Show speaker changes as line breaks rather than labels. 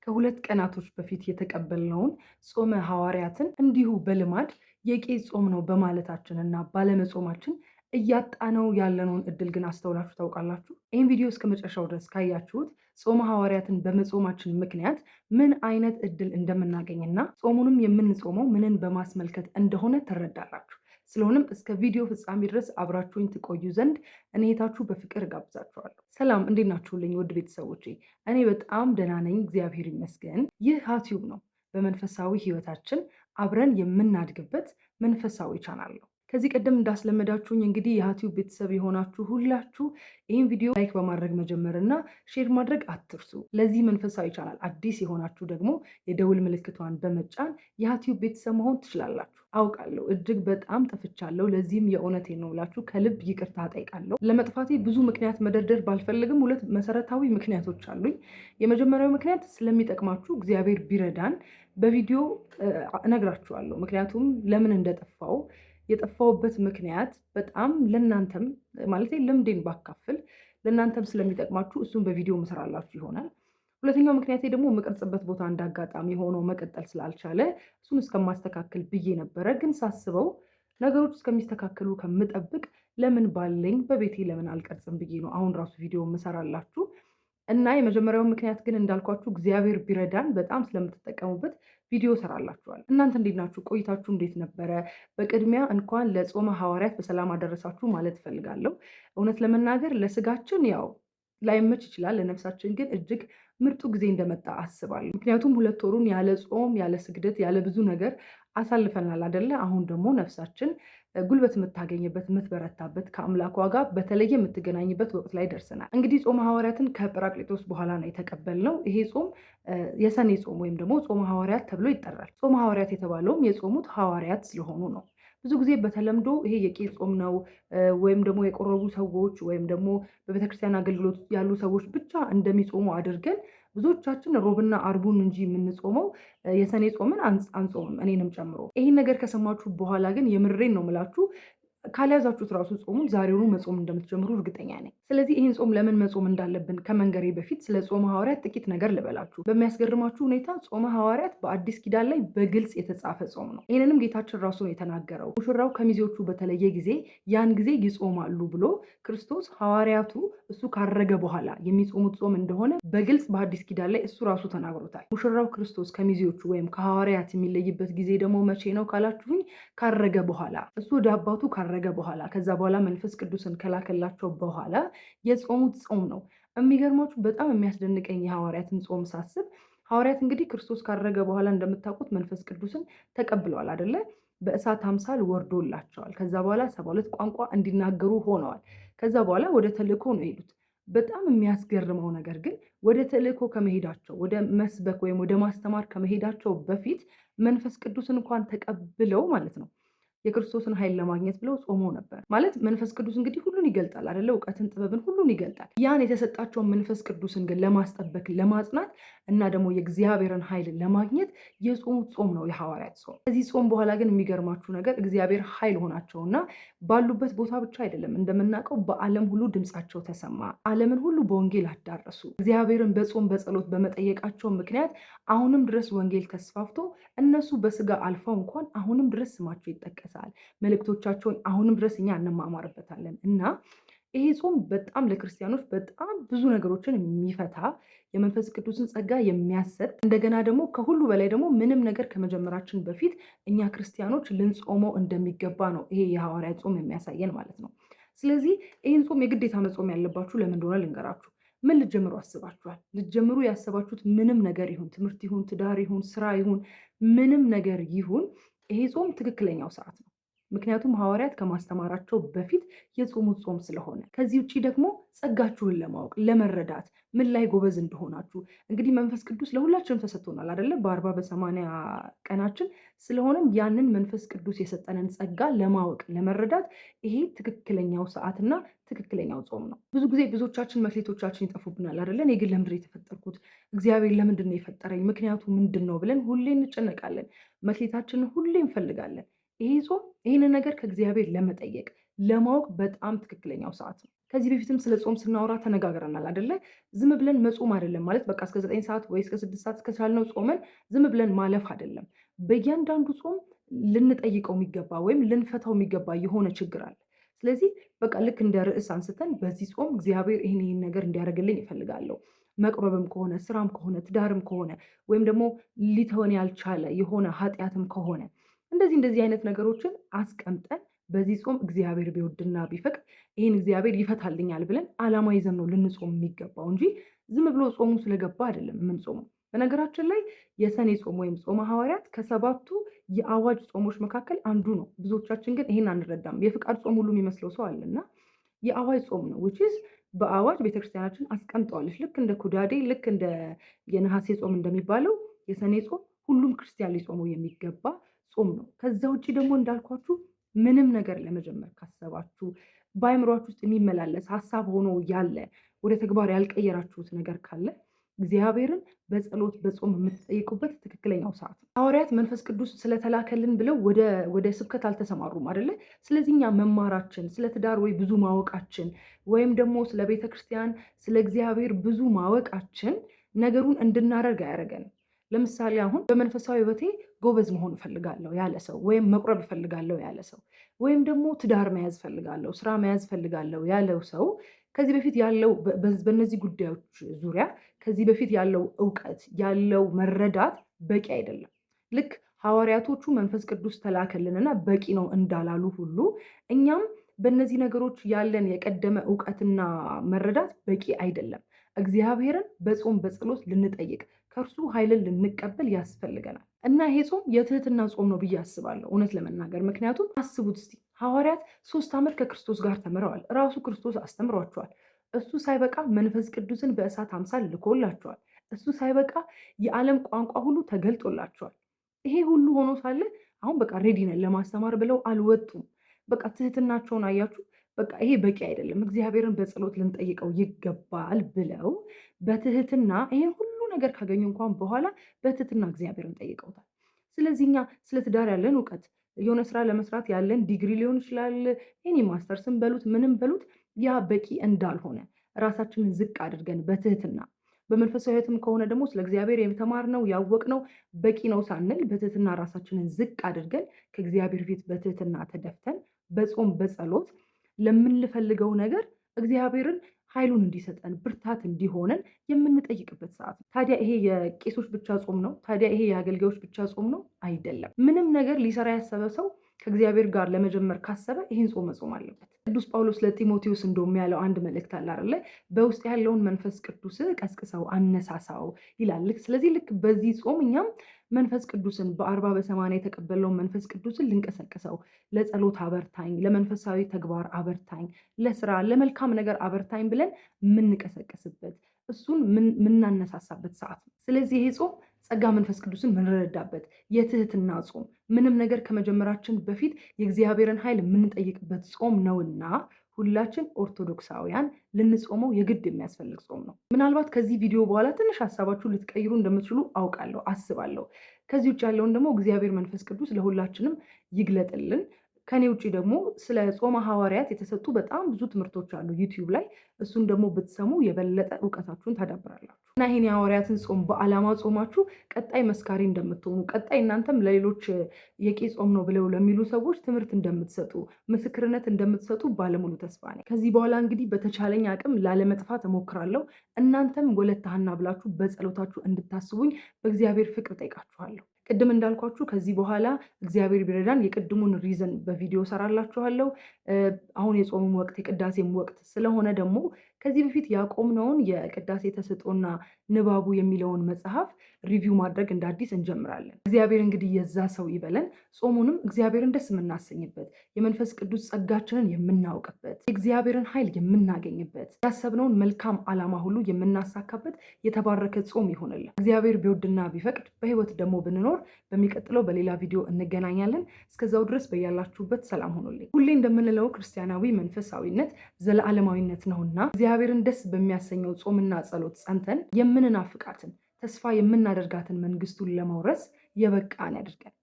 ከሁለት ቀናቶች በፊት የተቀበልነውን ጾመ ሐዋርያትን እንዲሁ በልማድ የቄስ ጾም ነው በማለታችንና ባለመጾማችን እያጣነው ያለነውን እድል ግን አስተውላችሁ ታውቃላችሁ? ይህን ቪዲዮ እስከ መጨረሻው ድረስ ካያችሁት ጾመ ሐዋርያትን በመጾማችን ምክንያት ምን አይነት እድል እንደምናገኝና ጾሙንም የምንጾመው ምንን በማስመልከት እንደሆነ ትረዳላችሁ። ስለሆነም እስከ ቪዲዮ ፍጻሜ ድረስ አብራችሁኝ ትቆዩ ዘንድ እኔ እህታችሁ በፍቅር ጋብዛችኋለሁ። ሰላም፣ እንዴት ናችሁልኝ ውድ ቤተሰቦቼ? እኔ በጣም ደህና ነኝ፣ እግዚአብሔር ይመስገን። ይህ ዩቲዩብ ነው። በመንፈሳዊ ህይወታችን አብረን የምናድግበት መንፈሳዊ ቻናል ነው። ከዚህ ቀደም እንዳስለመዳችሁኝ እንግዲህ የዩቲዩብ ቤተሰብ የሆናችሁ ሁላችሁ ይህን ቪዲዮ ላይክ በማድረግ መጀመር እና ሼር ማድረግ አትርሱ። ለዚህ መንፈሳዊ ቻናል አዲስ የሆናችሁ ደግሞ የደውል ምልክቷን በመጫን የዩቲዩብ ቤተሰብ መሆን ትችላላችሁ። አውቃለሁ እጅግ በጣም ጠፍቻለሁ። ለዚህም የእውነቴን ነው ብላችሁ ከልብ ይቅርታ ጠይቃለሁ። ለመጥፋቴ ብዙ ምክንያት መደርደር ባልፈልግም ሁለት መሰረታዊ ምክንያቶች አሉኝ። የመጀመሪያው ምክንያት ስለሚጠቅማችሁ እግዚአብሔር ቢረዳን በቪዲዮ እነግራችኋለሁ። ምክንያቱም ለምን እንደጠፋው የጠፋውበት ምክንያት በጣም ለእናንተም ማለት ልምዴን ባካፍል ለእናንተም ስለሚጠቅማችሁ እሱን በቪዲዮ መስራላችሁ ይሆናል። ሁለተኛው ምክንያቴ ደግሞ የምቀርጽበት ቦታ እንዳጋጣሚ ሆኖ መቀጠል ስላልቻለ እሱን እስከማስተካከል ብዬ ነበረ። ግን ሳስበው ነገሮች እስከሚስተካከሉ ከምጠብቅ ለምን ባለኝ በቤቴ ለምን አልቀርጽም ብዬ ነው አሁን ራሱ ቪዲዮ ምሰራላችሁ። እና የመጀመሪያው ምክንያት ግን እንዳልኳችሁ እግዚአብሔር ቢረዳን በጣም ስለምትጠቀሙበት ቪዲዮ ሰራላችኋል። እናንተ እንዴት ናችሁ? ቆይታችሁ እንዴት ነበረ? በቅድሚያ እንኳን ለጾመ ሐዋርያት በሰላም አደረሳችሁ ማለት እፈልጋለሁ። እውነት ለመናገር ለስጋችን ያው ላይመች ይችላል፣ ለነፍሳችን ግን እጅግ ምርጡ ጊዜ እንደመጣ አስባለሁ። ምክንያቱም 2 ወሩን ያለ ጾም፣ ያለ ስግደት፣ ያለ ብዙ ነገር አሳልፈናል አይደለ? አሁን ደግሞ ነፍሳችን ጉልበት የምታገኝበት የምትበረታበት ከአምላኳ ጋር በተለየ የምትገናኝበት ወቅት ላይ ደርሰናል። እንግዲህ ጾመ ሐዋርያትን ከጰራቅሊጦስ በኋላ ነው የተቀበልነው። ይሄ ጾም የሰኔ ጾም ወይም ደግሞ ጾመ ሐዋርያት ተብሎ ይጠራል። ጾመ ሐዋርያት የተባለውም የጾሙት ሐዋርያት ስለሆኑ ነው። ብዙ ጊዜ በተለምዶ ይሄ የቄስ ጾም ነው ወይም ደግሞ የቆረቡ ሰዎች ወይም ደግሞ በቤተክርስቲያን አገልግሎት ያሉ ሰዎች ብቻ እንደሚጾሙ አድርገን ብዙዎቻችን ሮብና አርቡን እንጂ የምንጾመው የሰኔ ጾምን አንጾምም፣ እኔንም ጨምሮ። ይህን ነገር ከሰማችሁ በኋላ ግን የምሬን ነው የምላችሁ ካልያዛችሁት ራሱ ጾሙን ዛሬውኑ መጾም እንደምትጀምሩ እርግጠኛ ነኝ። ስለዚህ ይህን ጾም ለምን መጾም እንዳለብን ከመንገሬ በፊት ስለ ጾመ ሐዋርያት ጥቂት ነገር ልበላችሁ። በሚያስገርማችሁ ሁኔታ ጾመ ሐዋርያት በአዲስ ኪዳን ላይ በግልጽ የተጻፈ ጾም ነው። ይህንንም ጌታችን ራሱ ነው የተናገረው። ሙሽራው ከሚዜዎቹ በተለየ ጊዜ ያን ጊዜ ይጾማሉ ብሎ ክርስቶስ ሐዋርያቱ እሱ ካረገ በኋላ የሚጾሙት ጾም እንደሆነ በግልጽ በአዲስ ኪዳን ላይ እሱ ራሱ ተናግሮታል። ሙሽራው ክርስቶስ ከሚዜዎቹ ወይም ከሐዋርያት የሚለይበት ጊዜ ደግሞ መቼ ነው ካላችሁኝ፣ ካረገ በኋላ እሱ ወደ አባቱ ካረገ በኋላ ከዛ በኋላ መንፈስ ቅዱስን ከላከላቸው በኋላ የጾሙት ጾም ነው። የሚገርማችሁ በጣም የሚያስደንቀኝ የሐዋርያትን ጾም ሳስብ ሐዋርያት እንግዲህ ክርስቶስ ካረገ በኋላ እንደምታውቁት መንፈስ ቅዱስን ተቀብለዋል አይደለ? በእሳት አምሳል ወርዶላቸዋል። ከዛ በኋላ 72 ቋንቋ እንዲናገሩ ሆነዋል። ከዛ በኋላ ወደ ተልእኮ ነው የሄዱት። በጣም የሚያስገርመው ነገር ግን ወደ ተልእኮ ከመሄዳቸው ወደ መስበክ ወይም ወደ ማስተማር ከመሄዳቸው በፊት መንፈስ ቅዱስን እንኳን ተቀብለው ማለት ነው የክርስቶስን ኃይል ለማግኘት ብለው ጾሞ ነበር። ማለት መንፈስ ቅዱስ እንግዲህ ሁሉን ይገልጣል አይደለ? እውቀትን፣ ጥበብን ሁሉን ይገልጣል። ያን የተሰጣቸውን መንፈስ ቅዱስን ግን ለማስጠበቅ ለማጽናት እና ደግሞ የእግዚአብሔርን ኃይል ለማግኘት የጾሙት ጾም ነው የሐዋርያት ጾም። ከዚህ ጾም በኋላ ግን የሚገርማችሁ ነገር እግዚአብሔር ኃይል ሆናቸውና ባሉበት ቦታ ብቻ አይደለም፣ እንደምናውቀው በዓለም ሁሉ ድምፃቸው ተሰማ። ዓለምን ሁሉ በወንጌል አዳረሱ። እግዚአብሔርን በጾም በጸሎት በመጠየቃቸው ምክንያት አሁንም ድረስ ወንጌል ተስፋፍቶ እነሱ በስጋ አልፈው እንኳን አሁንም ድረስ ስማቸው ይጠቀሳል። መልእክቶቻቸውን አሁንም ድረስ እኛ እንማማርበታለን። እና ይሄ ጾም በጣም ለክርስቲያኖች በጣም ብዙ ነገሮችን የሚፈታ የመንፈስ ቅዱስን ጸጋ የሚያሰጥ እንደገና ደግሞ ከሁሉ በላይ ደግሞ ምንም ነገር ከመጀመራችን በፊት እኛ ክርስቲያኖች ልንጾመው እንደሚገባ ነው ይሄ የሐዋርያት ጾም የሚያሳየን ማለት ነው። ስለዚህ ይህን ጾም የግዴታ መጾም ያለባችሁ ለምን እንደሆነ ልንገራችሁ። ምን ልትጀምሩ አስባችኋል? ልትጀምሩ ያሰባችሁት ምንም ነገር ይሁን፣ ትምህርት ይሁን፣ ትዳር ይሁን፣ ስራ ይሁን፣ ምንም ነገር ይሁን ይሄ ጾም ትክክለኛው ሰዓት ነው። ምክንያቱም ሐዋርያት ከማስተማራቸው በፊት የጾሙት ጾም ስለሆነ። ከዚህ ውጪ ደግሞ ጸጋችሁን ለማወቅ ለመረዳት ምን ላይ ጎበዝ እንደሆናችሁ እንግዲህ መንፈስ ቅዱስ ለሁላችንም ተሰጥቶናል አይደለ? በ40 በ80 ቀናችን። ስለሆነም ያንን መንፈስ ቅዱስ የሰጠንን ጸጋ ለማወቅ ለመረዳት ይሄ ትክክለኛው ሰዓትና ትክክለኛው ጾም ነው። ብዙ ጊዜ ብዙዎቻችን መክሊቶቻችን ይጠፉብናል አይደለ? እኔ ግን ለምንድን ነው የተፈጠርኩት? እግዚአብሔር ለምንድን ነው የፈጠረኝ? ምክንያቱ ምንድን ነው ብለን ሁሌ እንጨነቃለን። መክሊታችንን ሁሌ እንፈልጋለን። ይሄ ጾም ይህንን ነገር ከእግዚአብሔር ለመጠየቅ ለማወቅ በጣም ትክክለኛው ሰዓት ነው። ከዚህ በፊትም ስለ ጾም ስናወራ ተነጋግረናል አይደለ? ዝም ብለን መጾም አይደለም ማለት በቃ እስከ 9 ሰዓት ወይ እስከ 6 ሰዓት እስከቻልነው ጾመን ዝም ብለን ማለፍ አይደለም። በእያንዳንዱ ጾም ልንጠይቀው የሚገባ ወይም ልንፈታው የሚገባ የሆነ ችግር አለ። ስለዚህ በቃ ልክ እንደ ርዕስ አንስተን በዚህ ጾም እግዚአብሔር ይህን ነገር እንዲያደርግልኝ እፈልጋለሁ። መቁረብም ከሆነ ስራም ከሆነ ትዳርም ከሆነ ወይም ደግሞ ሊተወን ያልቻለ የሆነ ኃጢአትም ከሆነ እንደዚህ አይነት ነገሮችን አስቀምጠን በዚህ ጾም እግዚአብሔር ቢወድና ቢፈቅድ ይህን እግዚአብሔር ይፈታልኛል ብለን ዓላማ ይዘን ነው ልንጾም የሚገባው እንጂ ዝም ብሎ ጾሙ ስለገባ አይደለም የምንጾመው። በነገራችን ላይ የሰኔ ጾም ወይም ጾመ ሐዋርያት ከ7ቱ የአዋጅ ጾሞች መካከል አንዱ ነው። ብዙዎቻችን ግን ይሄን አንረዳም። የፍቃድ ጾም ሁሉ የሚመስለው ሰው አለና የአዋጅ ጾም ነው which is በአዋጅ ቤተክርስቲያናችን አስቀምጠዋለች። ልክ እንደ ኩዳዴ፣ ልክ እንደ የነሐሴ ጾም እንደሚባለው የሰኔ ጾም ሁሉም ክርስቲያን ሊጾመው የሚገባ ጾም ነው። ከዛ ውጭ ደግሞ እንዳልኳችሁ ምንም ነገር ለመጀመር ካሰባችሁ በአእምሯችሁ ውስጥ የሚመላለስ ሀሳብ ሆኖ ያለ ወደ ተግባር ያልቀየራችሁት ነገር ካለ እግዚአብሔርን በጸሎት በጾም የምትጠይቁበት ትክክለኛው ሰዓት ነው። ሐዋርያት መንፈስ ቅዱስ ስለተላከልን ብለው ወደ ስብከት አልተሰማሩም አይደለ? ስለዚህ እኛ መማራችን ስለ ትዳር ወይ ብዙ ማወቃችን ወይም ደግሞ ስለ ቤተ ክርስቲያን ስለ እግዚአብሔር ብዙ ማወቃችን ነገሩን እንድናደርግ አያደርገንም። ለምሳሌ አሁን በመንፈሳዊ ሕይወቴ ጎበዝ መሆን እፈልጋለሁ ያለ ሰው ወይም መቁረብ እፈልጋለሁ ያለ ሰው ወይም ደግሞ ትዳር መያዝ እፈልጋለሁ፣ ስራ መያዝ እፈልጋለሁ ያለው ሰው ከዚህ በፊት ያለው በእነዚህ ጉዳዮች ዙሪያ ከዚህ በፊት ያለው እውቀት ያለው መረዳት በቂ አይደለም። ልክ ሐዋርያቶቹ መንፈስ ቅዱስ ተላከልንና በቂ ነው እንዳላሉ ሁሉ እኛም በእነዚህ ነገሮች ያለን የቀደመ እውቀትና መረዳት በቂ አይደለም። እግዚአብሔርን በጾም በጸሎት ልንጠይቅ ከእርሱ ኃይልን ልንቀበል ያስፈልገናል። እና ይሄ ጾም የትህትና ጾም ነው ብዬ አስባለሁ እውነት ለመናገር። ምክንያቱም አስቡት እስቲ ሐዋርያት 3 ዓመት ከክርስቶስ ጋር ተምረዋል። ራሱ ክርስቶስ አስተምሯቸዋል። እሱ ሳይበቃ መንፈስ ቅዱስን በእሳት አምሳል ልኮላቸዋል። እሱ ሳይበቃ የዓለም ቋንቋ ሁሉ ተገልጦላቸዋል። ይሄ ሁሉ ሆኖ ሳለ አሁን በቃ ሬዲ ነን ለማስተማር ብለው አልወጡም። በቃ ትህትናቸውን አያችሁ። በቃ ይሄ በቂ አይደለም፣ እግዚአብሔርን በጸሎት ልንጠይቀው ይገባል ብለው በትህትና ይሄን ሁሉ ነገር ካገኙ እንኳን በኋላ በትህትና እግዚአብሔርን ጠይቀውታል። ስለዚህ እኛ ስለ ትዳር ያለን እውቀት የሆነ ስራ ለመስራት ያለን ዲግሪ ሊሆን ይችላል፣ ኤኒ ማስተርስም በሉት ምንም በሉት ያ በቂ እንዳልሆነ ራሳችንን ዝቅ አድርገን በትህትና በመንፈሳዊ ሕይወትም ከሆነ ደግሞ ስለ እግዚአብሔር የተማርነው ያወቅነው በቂ ነው ሳንል በትህትና ራሳችንን ዝቅ አድርገን ከእግዚአብሔር ፊት በትህትና ተደፍተን በጾም በጸሎት ለምንፈልገው ነገር እግዚአብሔርን ኃይሉን እንዲሰጠን ብርታት እንዲሆነን የምንጠይቅበት ሰዓት ነው። ታዲያ ይሄ የቄሶች ብቻ ጾም ነው? ታዲያ ይሄ የአገልጋዮች ብቻ ጾም ነው? አይደለም። ምንም ነገር ሊሰራ ያሰበ ሰው ከእግዚአብሔር ጋር ለመጀመር ካሰበ ይህን ጾም መጾም አለበት። ቅዱስ ጳውሎስ ለጢሞቴዎስ እንደውም ያለው አንድ መልእክት አለ አይደለ? በውስጥ ያለውን መንፈስ ቅዱስ ቀስቅሰው አነሳሳው ይላል። ስለዚህ ልክ በዚህ ጾም እኛም መንፈስ ቅዱስን በ40 በ80 የተቀበለውን መንፈስ ቅዱስን ልንቀሰቅሰው፣ ለጸሎት አበርታኝ፣ ለመንፈሳዊ ተግባር አበርታኝ፣ ለስራ ለመልካም ነገር አበርታኝ ብለን የምንቀሰቅስበት እሱን የምናነሳሳበት ሰዓት ነው። ስለዚህ ይሄ ጾም ጸጋ መንፈስ ቅዱስን ምንረዳበት የትህትና ጾም፣ ምንም ነገር ከመጀመራችን በፊት የእግዚአብሔርን ኃይል የምንጠይቅበት ጾም ነውና ሁላችን ኦርቶዶክሳውያን ልንጾመው የግድ የሚያስፈልግ ጾም ነው። ምናልባት ከዚህ ቪዲዮ በኋላ ትንሽ ሀሳባችሁን ልትቀይሩ እንደምትችሉ አውቃለሁ፣ አስባለሁ። ከዚህ ውጭ ያለውን ደግሞ እግዚአብሔር መንፈስ ቅዱስ ለሁላችንም ይግለጥልን። ከኔ ውጭ ደግሞ ስለ ጾመ ሐዋርያት የተሰጡ በጣም ብዙ ትምህርቶች አሉ ዩቲዩብ ላይ። እሱን ደግሞ ብትሰሙ የበለጠ እውቀታችሁን ታዳብራላችሁ እና ይህን የሐዋርያትን ጾም በዓላማ ጾማችሁ ቀጣይ መስካሪ እንደምትሆኑ፣ ቀጣይ እናንተም ለሌሎች የቄስ ጾም ነው ብለው ለሚሉ ሰዎች ትምህርት እንደምትሰጡ፣ ምስክርነት እንደምትሰጡ ባለሙሉ ተስፋ ነኝ። ከዚህ በኋላ እንግዲህ በተቻለኝ አቅም ላለመጥፋት እሞክራለሁ። እናንተም ወለተ ሐና ብላችሁ በጸሎታችሁ እንድታስቡኝ በእግዚአብሔር ፍቅር ጠይቃችኋለሁ። ቅድም እንዳልኳችሁ ከዚህ በኋላ እግዚአብሔር ቢረዳን የቅድሙን ሪዝን በቪዲዮ ሰራላችኋለሁ። አሁን የጾሙም ወቅት የቅዳሴም ወቅት ስለሆነ ደግሞ ከዚህ በፊት ያቆምነውን የቅዳሴ ተሰጥኦና ንባቡ የሚለውን መጽሐፍ ሪቪው ማድረግ እንደ አዲስ እንጀምራለን። እግዚአብሔር እንግዲህ የዛ ሰው ይበለን። ጾሙንም እግዚአብሔርን ደስ የምናሰኝበት፣ የመንፈስ ቅዱስ ጸጋችንን የምናውቅበት፣ የእግዚአብሔርን ኃይል የምናገኝበት፣ ያሰብነውን መልካም ዓላማ ሁሉ የምናሳካበት የተባረከ ጾም ይሆንልን። እግዚአብሔር ቢወድና ቢፈቅድ በህይወት ደግሞ ብንኖር በሚቀጥለው በሌላ ቪዲዮ እንገናኛለን። እስከዛው ድረስ በያላችሁበት ሰላም ሆኖልኝ። ሁሌ እንደምንለው ክርስቲያናዊ መንፈሳዊነት ዘለዓለማዊነት ነውና እግዚአብሔርን ደስ በሚያሰኘው ጾምና ጸሎት ጸንተን የምንናፍቃትን ተስፋ የምናደርጋትን መንግስቱን ለመውረስ የበቃን ያድርገን።